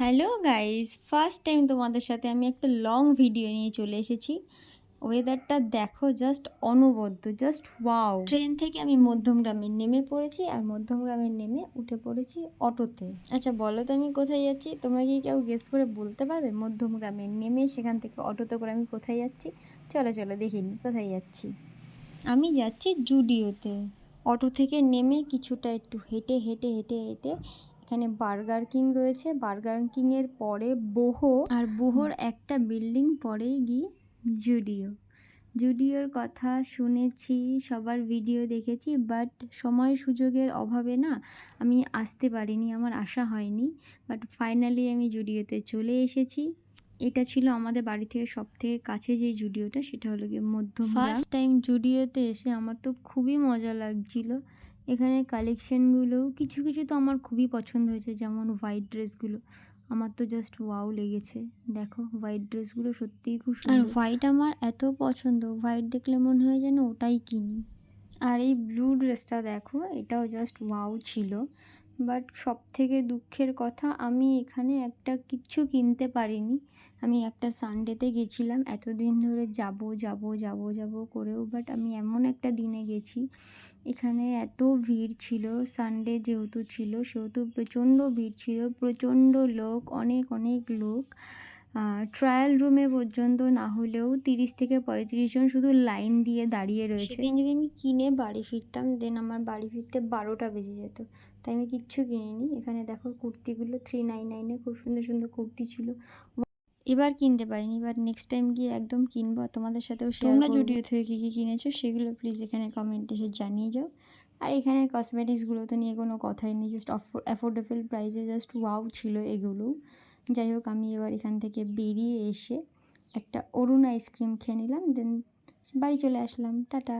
Hello guys, first time তোমাদের সাথে আমি একটা লং ভিডিও নিয়ে চলে এসেছি। ওয়েদারটা দেখো, জাস্ট অনবদ্য, জাস্ট ওয়াও। ট্রেন থেকে আমি মধ্যমগ্রামে নেমে পড়েছি, আর মধ্যমগ্রামে নেমে উঠে পড়েছি অটোতে। আচ্ছা বলো তো আমি কোথায় যাচ্ছি? তোমরা কি কেউ গেস করে বলতে পারবে? মধ্যমগ্রামে নেমে সেখান থেকে অটোতে করে আমি কোথায় যাচ্ছি? চলো চলো দেখিনি কোথায় যাচ্ছি। আমি যাচ্ছি জুডিওতে। অটো থেকে নেমে কিছুটা একটু হেঁটে হেঁটে হেঁটে হেঁটে এখানে বার্গার কিং রয়েছে। বার্গার কিংয়ের পরে বোহো, আর বোহোর একটা বিল্ডিং পরেই গিয়ে জুডিও। জুডিওর কথা শুনেছি, সবার ভিডিও দেখেছি, বাট সময় সুযোগের অভাবে না আমি আসতে পারিনি, আমার আসা হয়নি। বাট ফাইনালি আমি জুডিওতে চলে এসেছি। এটা ছিল আমাদের বাড়ি থেকে সবথেকে কাছে যে জুডিওটা, সেটা হলো গিয়ে মধ্যমগ্রাম। ফার্স্ট টাইম জুডিওতে এসে আমার তো খুবই মজা লাগছিল। এখানে কালেকশনগুলো কিছু কিছু তো আমার খুবই পছন্দ হয়েছে, যেমন হোয়াইট ড্রেসগুলো আমার তো জাস্ট ওয়াও লেগেছে। দেখো হোয়াইট ড্রেসগুলো সত্যিই খুব সুন্দর, আর হোয়াইট আমার এত পছন্দ, হোয়াইট দেখলে মনে হয় যেন ওটাই কিনি। আর এই ব্লু ড্রেসটা দেখো, এটাও জাস্ট ওয়াও ছিল। বাট সব থেকে দুঃখের কথা, আমি এখানে একটা কিচ্ছু কিনতে পারিনি। আমি একটা সানডেতে গেছিলাম, এতদিন ধরে যাব যাব যাব যাব করেও, বাট আমি এমন একটা দিনে গেছি এখানে এত ভিড় ছিল। সানডে যেহেতু ছিল সেহেতু প্রচণ্ড ভিড় ছিল, প্রচণ্ড লোক, অনেক অনেক লোক। ট্রায়াল রুমে পর্যন্ত না হলেও 30 থেকে 35 জন শুধু লাইন দিয়ে দাঁড়িয়ে রয়েছে। সেদিন যদি আমি কিনে বাড়ি ফিরতাম, দেন আমার বাড়ি ফিরতে 12টা বেজে যেত। তাই আমি কিচ্ছু কিনিনি। এখানে দেখো কুর্তিগুলো 399-এ খুব সুন্দর সুন্দর কুর্তি ছিল। এবার কিনতে পারিনি, বাট নেক্সট টাইম গিয়ে একদম কিনবো, আর তোমাদের সাথেও শেয়ার করবো। তোমরা জুডিও থেকে কী কী কিনেছো সেগুলো প্লিজ এখানে কমেন্টে এসে জানিয়ে যাও। আর এখানে কসমেটিক্সগুলো তো নিয়ে কোনো কথাই নেই, জাস্ট অ্যাফোর্ডেবল প্রাইসে জাস্ট ওয়াও ছিল এগুলো। যাই হোক, আমি এবার এখান থেকে বেরিয়ে এসে একটা অরুণ আইসক্রিম খেয়ে নিলাম, দেন বাড়ি চলে আসলাম। টাটা।